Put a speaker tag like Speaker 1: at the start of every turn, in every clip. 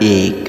Speaker 1: 1۔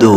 Speaker 1: 2۔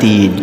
Speaker 1: 3۔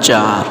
Speaker 1: 4۔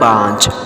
Speaker 1: 5۔